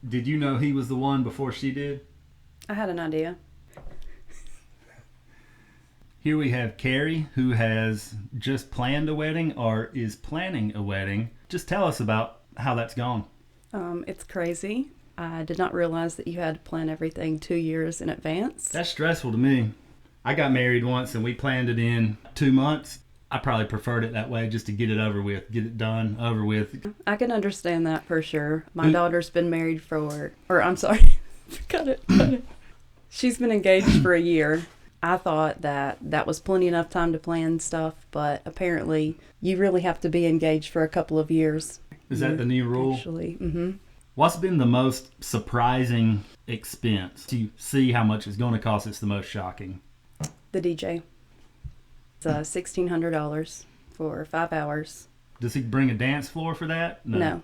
Did you know he was the one before she did? I had an idea. Here we have Carrie, who has just planned a wedding or is planning a wedding. Just tell us about how that's gone. It's crazy. I did not realize that you had to plan everything 2 years in advance. That's stressful to me. I got married once and we planned it in 2 months. I probably preferred it that way, just to get it over with, get it done, over with. I can understand that for sure. My daughter's been married cut it. She's been engaged for a year. I thought that was plenty enough time to plan stuff, but apparently you really have to be engaged for a couple of years. Is that the new rule? Actually, mm-hmm. What's been the most surprising expense? To see how much it's going to cost, it's the most shocking. The DJ. It's $1,600 for 5 hours. Does he bring a dance floor for that? No.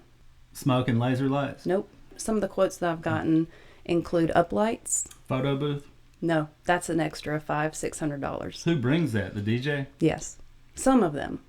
Smoke and laser lights? Nope. Some of the quotes that I've gotten include uplights. Photo booth? No, that's an extra $500-$600. Who brings that? The DJ? Yes. Some of them.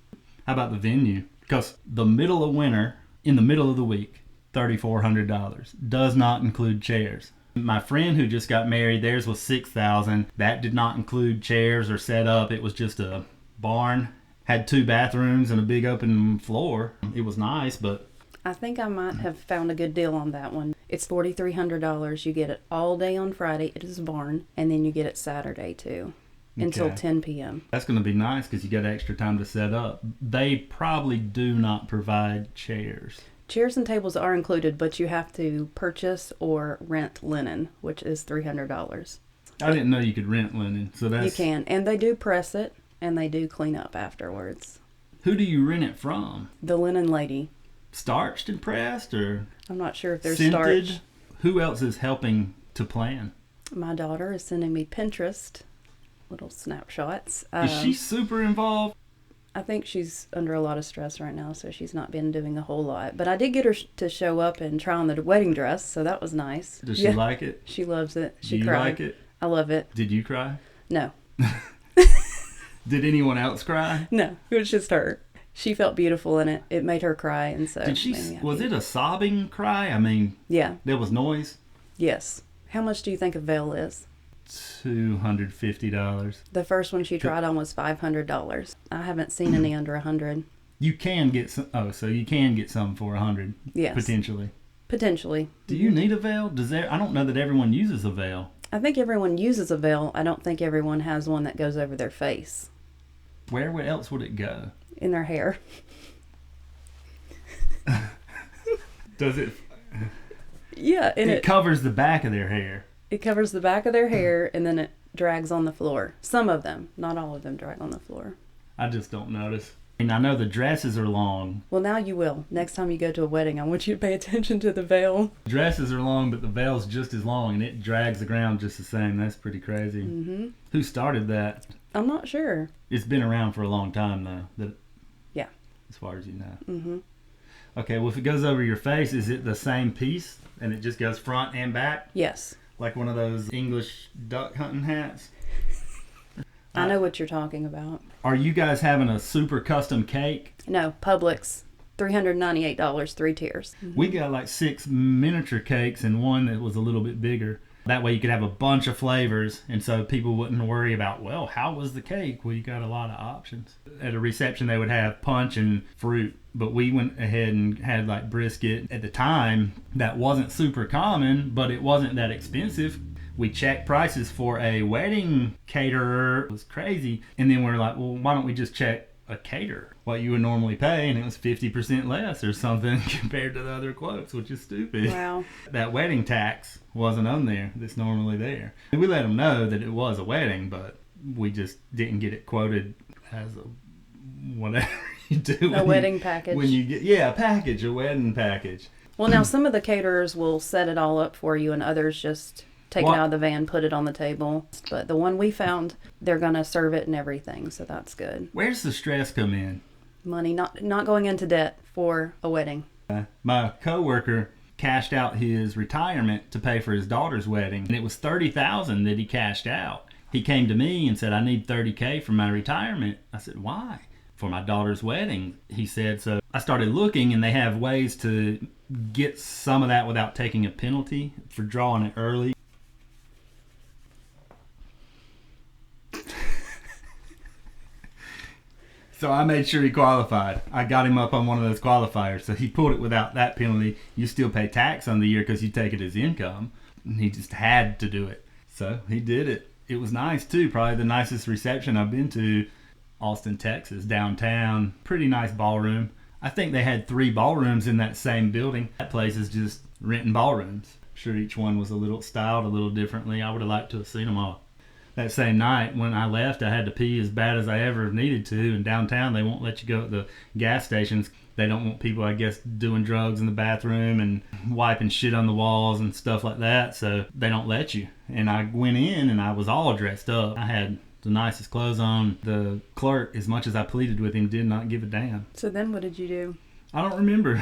How about the venue? Because the middle of winter, in the middle of the week, $3,400 does not include chairs. My friend who just got married, theirs was $6,000. That did not include chairs or setup. It was just a barn. Had 2 bathrooms and a big open floor. It was nice, but I think I might have found a good deal on that one. It's $4,300. You get it all day on Friday. It is a barn, and then you get it Saturday too, until 10 p.m. That's going to be nice because you got extra time to set up. They probably do not provide chairs. Chairs and tables are included, but you have to purchase or rent linen, which is $300. I didn't know you could rent linen, so that's... You can, and they do press it, and they do clean up afterwards. Who do you rent it from? The linen lady. Starched and pressed, or I'm not sure if there's scented? starch. Who else is helping to plan? My daughter is sending me Pinterest little snapshots. Is she super involved? I think she's under a lot of stress right now, so she's not been doing a whole lot. But I did get her to show up and try on the wedding dress, so that was nice. Does she like it? She loves it. She Do you cried. like it? I love it. Did you cry? No. Did anyone else cry? No, it was just her. She felt beautiful in it. It made her cry, and so Did she? made me happy. Was it a sobbing cry? I mean, Yeah. there was noise. Yes. How much do you think a veil is? $250. The first one she tried on was $500. I haven't seen any under $100. You can get some. Oh, so you can get some for $100. Yes. Potentially. Potentially. Do you need a veil? I don't know that everyone uses a veil. I think everyone uses a veil. I don't think everyone has one that goes over their face. Where else would it go? In their hair. Does it? Yeah, and It covers the back of their hair. it covers the back of their hair, and then it drags on the floor. Some of them, not all of them, drag on the floor. I just don't notice. And I know the dresses are long. Well, now you will. Next time you go to a wedding, I want you to pay attention to the veil. Dresses are long, but the veil's just as long, and it drags the ground just the same. That's pretty crazy. Mm-hmm. Who started that? I'm not sure. It's been around for a long time, though. Yeah. As far as you know. Mm-hmm. Okay, well, if it goes over your face, is it the same piece? And it just goes front and back? Yes. Like one of those English duck hunting hats? I know what you're talking about. Are you guys having a super custom cake? No, Publix. $398, 3 tiers. Mm-hmm. We got like 6 miniature cakes and one that was a little bit bigger. That way you could have a bunch of flavors, and so people wouldn't worry about, well, how was the cake? Well, you got a lot of options. At a reception, they would have punch and fruit, but we went ahead and had like brisket. At the time, that wasn't super common, but it wasn't that expensive. We checked prices for a wedding caterer. It was crazy. And then we're like, well, why don't we just check a caterer? What you would normally pay, and it was 50% less or something compared to the other quotes, which is stupid. Wow. That wedding tax wasn't on there that's normally there. And we let them know that it was a wedding, but we just didn't get it quoted as a whatever you do. A wedding package. When you get, a package, a wedding package. Well, now some of the caterers will set it all up for you, and others just take it out of the van, put it on the table. But the one we found, they're going to serve it and everything, so that's good. Where's the stress come in? Money, not going into debt for a wedding. My coworker cashed out his retirement to pay for his daughter's wedding, and it was $30,000 that he cashed out. He came to me and said, I need $30K for my retirement. I said, why? For my daughter's wedding. He said, so I started looking, and they have ways to get some of that without taking a penalty for drawing it early. So I made sure he qualified. I got him up on one of those qualifiers. So he pulled it without that penalty. You still pay tax on the year because you take it as income. And he just had to do it. So he did it. It was nice too. Probably the nicest reception I've been to. Austin, Texas, downtown. Pretty nice ballroom. I think they had 3 ballrooms in that same building. That place is just renting ballrooms. Sure, each one was a little styled a little differently. I would have liked to have seen them all. That same night, when I left, I had to pee as bad as I ever needed to. In downtown, they won't let you go at the gas stations. They don't want people, I guess, doing drugs in the bathroom and wiping shit on the walls and stuff like that. So they don't let you. And I went in and I was all dressed up. I had the nicest clothes on. The clerk, as much as I pleaded with him, did not give a damn. So then what did you do? I don't remember.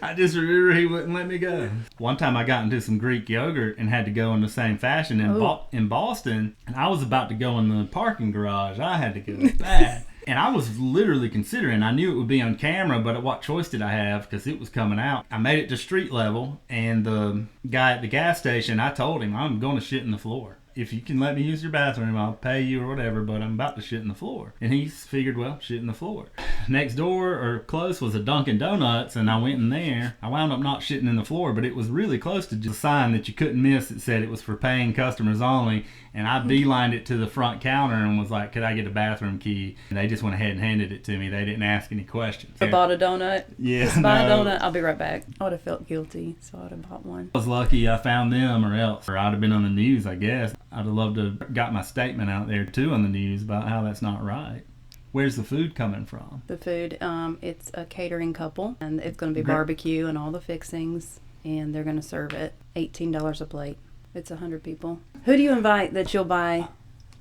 I just remember he wouldn't let me go. One time I got into some Greek yogurt and had to go in the same fashion in Boston. And I was about to go in the parking garage. I had to go bad. And I was literally considering, I knew it would be on camera, but what choice did I have? Because it was coming out. I made it to street level, and the guy at the gas station, I told him, I'm going to shit in the floor. If you can let me use your bathroom, I'll pay you or whatever, but I'm about to shit in the floor. And he figured, well, shit in the floor. Next door or close was a Dunkin Donuts, and I went in there. I wound up not shitting in the floor, but it was really close to just a sign that you couldn't miss that said it was for paying customers only. And I beelined it to the front counter and was like, could I get a bathroom key? And they just went ahead and handed it to me. They didn't ask any questions. I bought a donut. Yeah, Just buy a donut. I'll be right back. I would have felt guilty, so I would have bought one. I was lucky I found them, or else. Or I'd have been on the news, I guess. I'd have loved to have got my statement out there, too, on the news about how that's not right. Where's the food coming from? The food, it's a catering couple, and it's going to be barbecue and all the fixings, and they're going to serve it. $18 a plate. It's 100 people. Who do you invite that you'll buy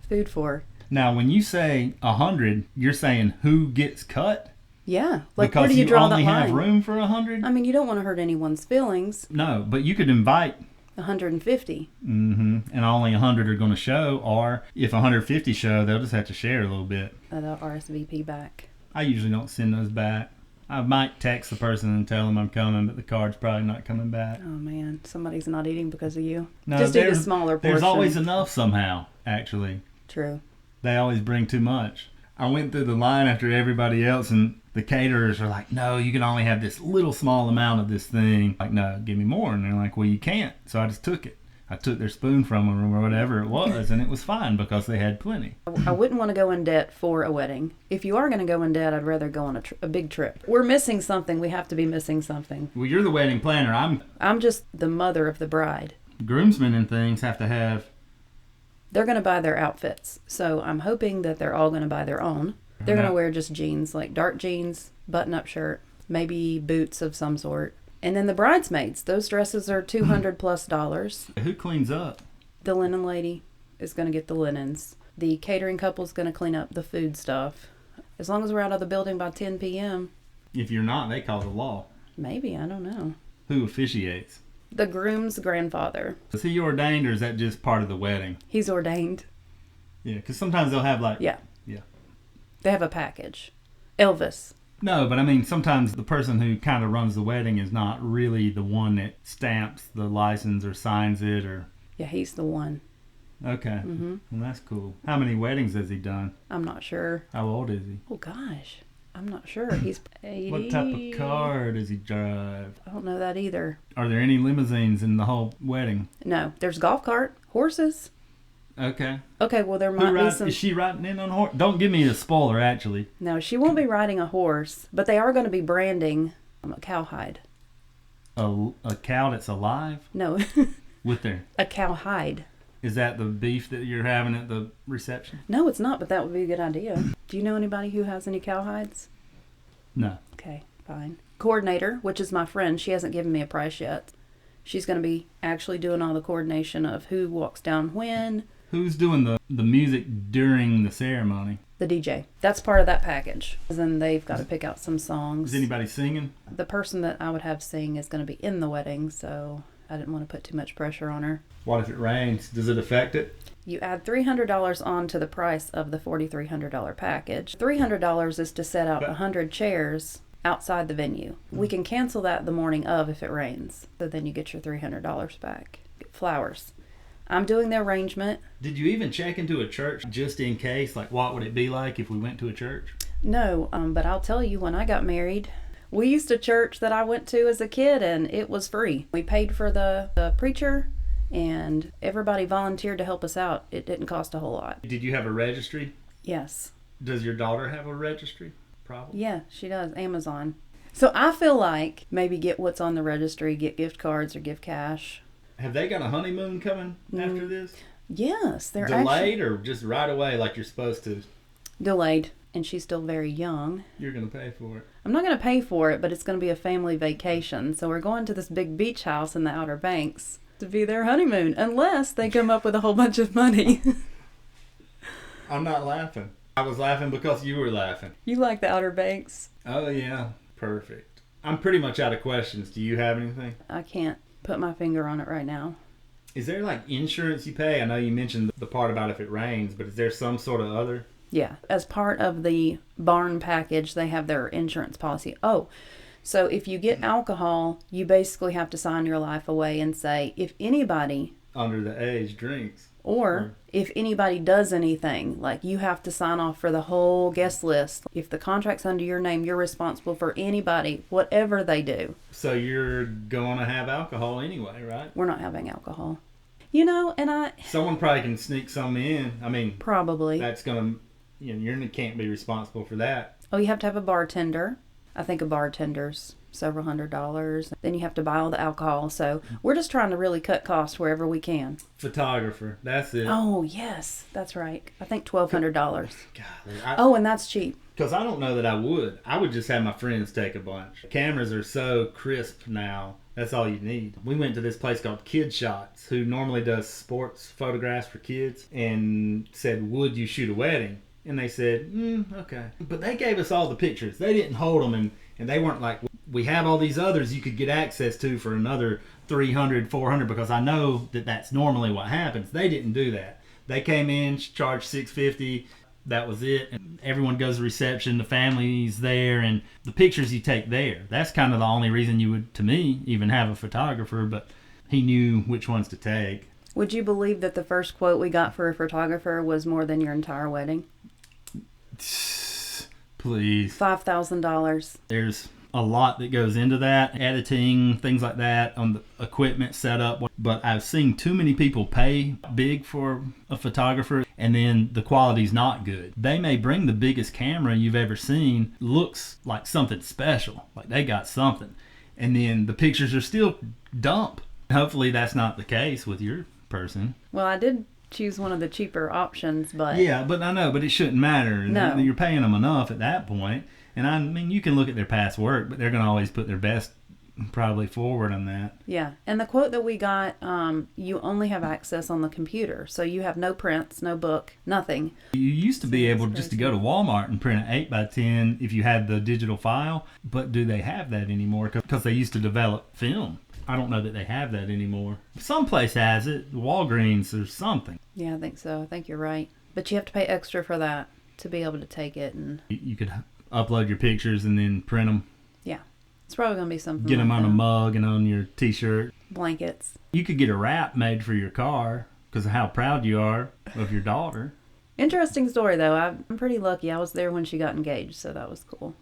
food for? Now, when you say 100, you're saying who gets cut? Yeah. Like, because where do you draw that line? only have room for 100? I mean, you don't want to hurt anyone's feelings. No, but you could invite 150. And only 100 are going to show, or if 150 show, they'll just have to share a little bit. They'll RSVP back. I usually don't send those back. I might text the person and tell them I'm coming, but the card's probably not coming back. Oh, man. Somebody's not eating because of you. No, just eat a smaller portion. There's always enough somehow, actually. True. They always bring too much. I went through the line after everybody else, and the caterers are like, no, you can only have this little small amount of this thing. Like, no, give me more. And they're like, well, you can't. So I just took it. I took their spoon from them or whatever it was, and it was fine because they had plenty. I wouldn't want to go in debt for a wedding. If you are going to go in debt, I'd rather go on a big trip. We're missing something. We have to be missing something. Well, you're the wedding planner. I'm just the mother of the bride. Groomsmen and things have to have... They're going to buy their outfits. So I'm hoping that they're all going to buy their own. They're going to wear just jeans, like dark jeans, button-up shirt, maybe boots of some sort. And then the bridesmaids, those dresses are $200+. Who cleans up? The linen lady is going to get the linens. The catering couple is going to clean up the food stuff. As long as we're out of the building by 10 p.m. If you're not, they call the law. Maybe, I don't know. Who officiates? The groom's grandfather. Is he ordained, or is that just part of the wedding? He's ordained. Yeah, because sometimes they'll have like... Yeah. Yeah. They have a package. Elvis. No, but I mean, sometimes the person who kind of runs the wedding is not really the one that stamps the license or signs it, or... Yeah, he's the one. Okay. Mm-hmm. Well, that's cool. How many weddings has he done? I'm not sure. How old is he? Oh, gosh. I'm not sure. He's 80. What type of car does he drive? I don't know that either. Are there any limousines in the whole wedding? No. There's golf cart, horses. Okay. Okay, well, there might be some... Is she riding in on a horse? Don't give me a spoiler, actually. No, she won't be riding a horse, but they are going to be branding a cowhide. A cow that's alive? No. With their... A cowhide. Is that the beef that you're having at the reception? No, it's not, but that would be a good idea. Do you know anybody who has any cowhides? No. Okay, fine. Coordinator, which is my friend, she hasn't given me a price yet. She's going to be actually doing all the coordination of who walks down when. Who's doing the music during the ceremony? The DJ. That's part of that package. Then they've got to pick out some songs. Is anybody singing? The person that I would have sing is going to be in the wedding, so I didn't want to put too much pressure on her. What if it rains? Does it affect it? You add $300 on to the price of the $4,300 package. $300 is to set out 100 chairs outside the venue. We can cancel that the morning of if it rains. So then you get your $300 back. Flowers. I'm doing the arrangement. Did you even check into a church just in case? Like, what would it be like if we went to a church? No, but I'll tell you, when I got married, we used a church that I went to as a kid, and it was free. We paid for the preacher, and everybody volunteered to help us out. It didn't cost a whole lot. Did you have a registry? Yes. Does your daughter have a registry? Probably. Yeah, she does. Amazon. So I feel like maybe get what's on the registry, get gift cards or give cash. Have they got a honeymoon coming after this? Yes, they're delayed or just right away like you're supposed to? Delayed, and she's still very young. You're going to pay for it. I'm not going to pay for it, but it's going to be a family vacation. So we're going to this big beach house in the Outer Banks to be their honeymoon, unless they come up with a whole bunch of money. I'm not laughing. I was laughing because you were laughing. You like the Outer Banks? Oh, yeah. Perfect. I'm pretty much out of questions. Do you have anything? I can't put my finger on it right now. Is there like insurance you pay? I know you mentioned the part about if it rains, but is there some sort of other? Yeah. As part of the barn package, they have their insurance policy. Oh, so if you get alcohol, you basically have to sign your life away and say, if anybody under the age drinks. Or if anybody does anything, like you have to sign off for the whole guest list. If the contract's under your name, you're responsible for anybody, whatever they do. So you're going to have alcohol anyway, right? We're not having alcohol. You know, and someone probably can sneak some in. I mean, probably. That's going to, you can't be responsible for that. Oh, you have to have a bartender. I think a bartender's several $100s. Then you have to buy all the alcohol. So we're just trying to really cut costs wherever we can. Photographer, that's it. Oh, yes, that's right. I think $1,200. Golly, and that's cheap. Because I don't know that I would. I would just have my friends take a bunch. Cameras are so crisp now. That's all you need. We went to this place called Kid Shots, who normally does sports photographs for kids, and said, would you shoot a wedding? And they said, okay. But they gave us all the pictures. They didn't hold them, and they weren't like, we have all these others you could get access to for another $300, $400, because I know that that's normally what happens. They didn't do that. They came in, charged $650. That was it. And everyone goes to reception, the family's there, and the pictures you take there. That's kind of the only reason you would, to me, even have a photographer, but he knew which ones to take. Would you believe that the first quote we got for a photographer was more than your entire wedding? Please. $5,000. There's a lot that goes into that, editing, things like that, on the equipment setup. But I've seen too many people pay big for a photographer, and then the quality's not good. They may bring the biggest camera you've ever seen, looks like something special, like they got something, and then the pictures are still dump. Hopefully that's not the case with your person. Well, I did choose one of the cheaper options, but... Yeah, but I know, but it shouldn't matter. No. You're paying them enough at that point. And I mean, you can look at their past work, but they're going to always put their best probably forward on that. Yeah. And the quote that we got, you only have access on the computer. So you have no prints, no book, nothing. You used to be able just to go to Walmart and print an 8x10 if you had the digital file. But do they have that anymore? Because they used to develop film. I don't know that they have that anymore. Someplace has it. Walgreens or something. Yeah, I think so. I think you're right. But you have to pay extra for that to be able to take it. And you could upload your pictures and then print them. Yeah. It's probably going to be something Get them like on that. a mug and on your t-shirt. Blankets. You could get a wrap made for your car because of how proud you are of your daughter. Interesting story, though. I'm pretty lucky. I was there when she got engaged, so that was cool.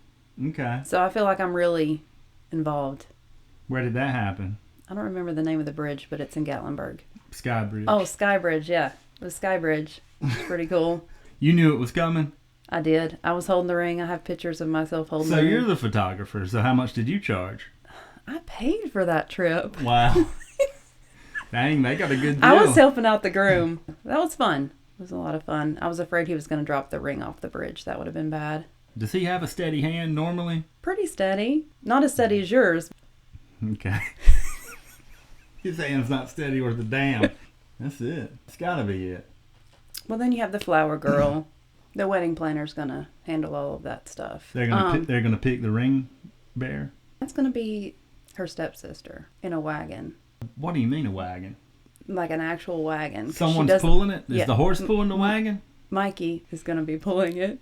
Okay. So I feel like I'm really involved. Where did that happen? I don't remember the name of the bridge, but it's in Gatlinburg. Sky Bridge. Oh, Sky Bridge, yeah. The Sky Bridge. It's pretty cool. You knew it was coming? I did. I was holding the ring. I have pictures of myself holding the So ring. you're the photographer. So how much did you charge? I paid for that trip. Wow. Dang, they got a good deal. I was helping out the groom. That was fun. It was a lot of fun. I was afraid he was going to drop the ring off the bridge. That would have been bad. Does he have a steady hand normally? Pretty steady. Not as steady as yours. Okay. His hand's not steady worth a damn. That's it. It's got to be it. Well, then you have the flower girl. The wedding planner's going to handle all of that stuff. They're gonna pick the ring bearer? That's going to be her stepsister in a wagon. What do you mean a wagon? Like an actual wagon. Someone's pulling it? Is Yeah. the horse pulling the wagon? Mikey is going to be pulling it.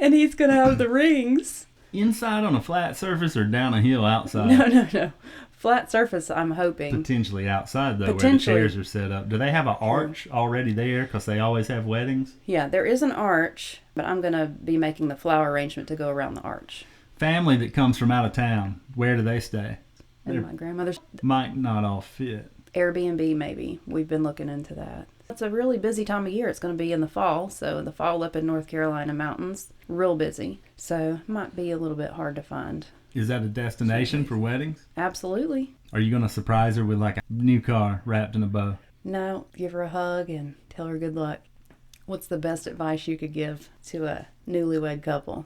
And he's going to have the rings. Inside on a flat surface or down a hill outside? No. Flat surface, I'm hoping. Potentially outside, though, where the chairs are set up. Do they have an arch already there? Because they always have weddings. Yeah, there is an arch, but I'm going to be making the flower arrangement to go around the arch. Family that comes from out of town, where do they stay? And my grandmother's. Might not all fit. Airbnb, maybe. We've been looking into that. It's a really busy time of year. It's going to be in the fall. So the fall up in North Carolina mountains, real busy. So might be a little bit hard to find. Is that a destination for weddings? Absolutely. Are you going to surprise her with like a new car wrapped in a bow? No, give her a hug and tell her good luck. What's the best advice you could give to a newlywed couple?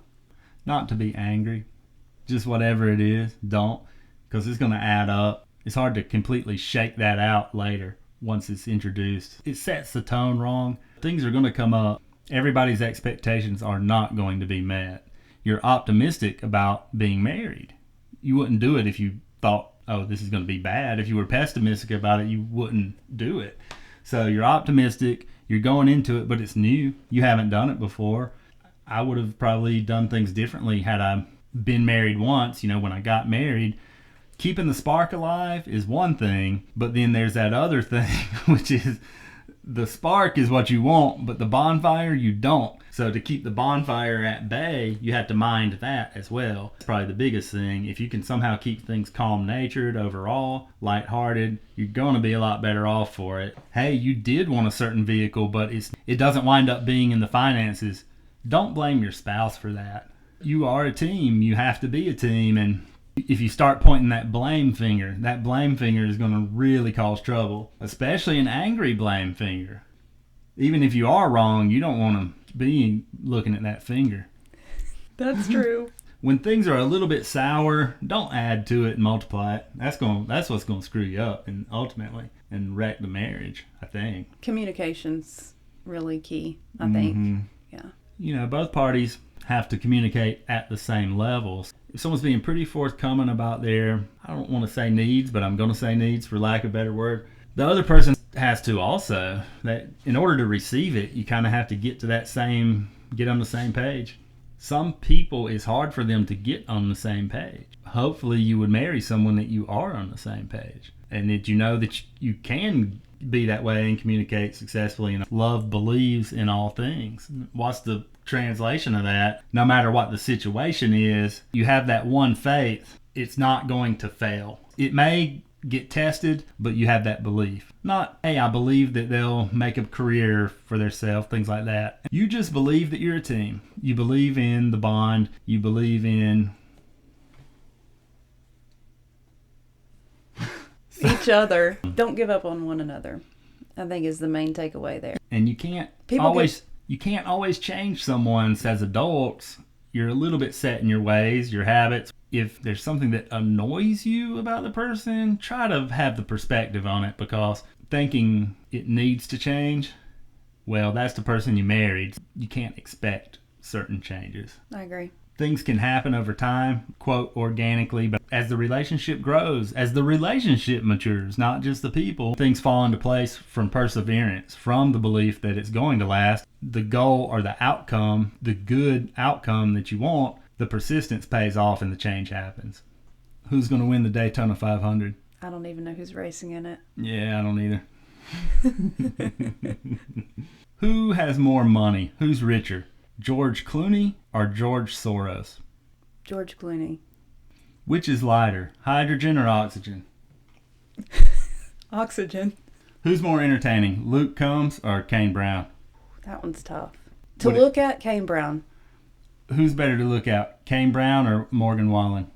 Not to be angry. Just whatever it is, don't. Because it's going to add up. It's hard to completely shake that out later once it's introduced. It sets the tone wrong. Things are going to come up. Everybody's expectations are not going to be met. You're optimistic about being married. You wouldn't do it if you thought, oh, this is going to be bad. If you were pessimistic about it, you wouldn't do it. So you're optimistic. You're going into it, but it's new. You haven't done it before. I would have probably done things differently had I been married once. When I got married, keeping the spark alive is one thing, but then there's that other thing, which is the spark is what you want, but the bonfire you don't. So to keep the bonfire at bay, you have to mind that as well. It's probably the biggest thing. If you can somehow keep things calm-natured overall, lighthearted, you're going to be a lot better off for it. Hey, you did want a certain vehicle, but it doesn't wind up being in the finances. Don't blame your spouse for that. You are a team. You have to be a team, and if you start pointing that blame finger is going to really cause trouble, especially an angry blame finger. Even if you are wrong, you don't want to be looking at that finger. That's true. When things are a little bit sour, don't add to it and multiply it. That's what's going to screw you up and ultimately and wreck the marriage, I think. Communication's really key, I think. Yeah. Both parties have to communicate at the same levels. If someone's being pretty forthcoming about their, I don't want to say needs, but I'm going to say needs for lack of a better word, the other person has to also. That in order to receive it, you kind of have to get on the same page. Some people, it's hard for them to get on the same page. Hopefully you would marry someone that you are on the same page and that that you can be that way and communicate successfully, and love believes in all things. What's the translation of that? No matter what the situation is, you have that one faith. It's not going to fail. It may get tested, but you have that belief. Not, hey, I believe that they'll make a career for themselves, things like that. You just believe that you're a team. You believe in the bond. You believe in each other. Don't give up on one another, I think, is the main takeaway there. And you can't always change someone as adults. You're a little bit set in your ways, your habits. If there's something that annoys you about the person, try to have the perspective on it, because thinking it needs to change, well, that's the person you married. You can't expect certain changes. I agree. Things can happen over time, quote, organically, but as the relationship grows, as the relationship matures, not just the people, things fall into place from perseverance, from the belief that it's going to last. The goal or the outcome, the good outcome that you want, the persistence pays off and the change happens. Who's going to win the Daytona 500? I don't even know who's racing in it. Yeah, I don't either. Who has more money? Who's richer? George Clooney or George Soros? George Clooney. Which is lighter, hydrogen or oxygen? Oxygen. Who's more entertaining, Luke Combs or Kane Brown? That one's tough. To look at, Kane Brown. Who's better to look at, Kane Brown or Morgan Wallen?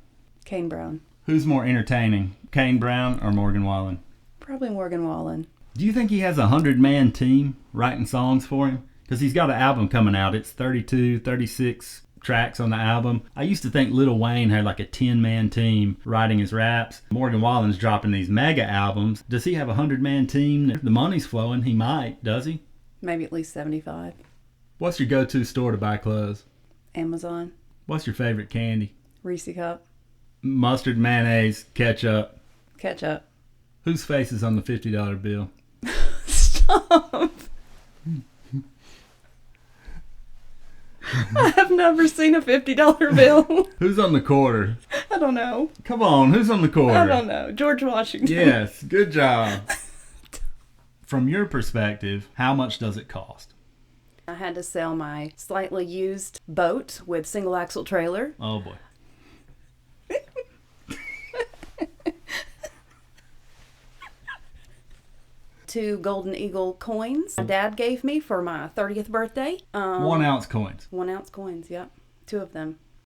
Kane Brown. Who's more entertaining, Kane Brown or Morgan Wallen? Probably Morgan Wallen. Do you think he has a 100-man team writing songs for him? Because he's got an album coming out. It's 32, 36 tracks on the album. I used to think Lil Wayne had like a 10-man team writing his raps. Morgan Wallen's dropping these mega albums. Does he have a 100-man team? If the money's flowing, he might. Does he? Maybe at least 75. What's your go-to store to buy clothes? Amazon. What's your favorite candy? Reese Cup. Mustard, mayonnaise, ketchup. Ketchup. Whose face is on the $50 bill? Stop. I have never seen a $50 bill. Who's on the quarter? I don't know. Come on, who's on the quarter? I don't know. George Washington. Yes, good job. From your perspective, how much does it cost? I had to sell my slightly used boat with single axle trailer. Oh boy. Two Golden Eagle coins my dad gave me for my 30th birthday. 1 ounce coins. 1 ounce coins, yep. Two of them.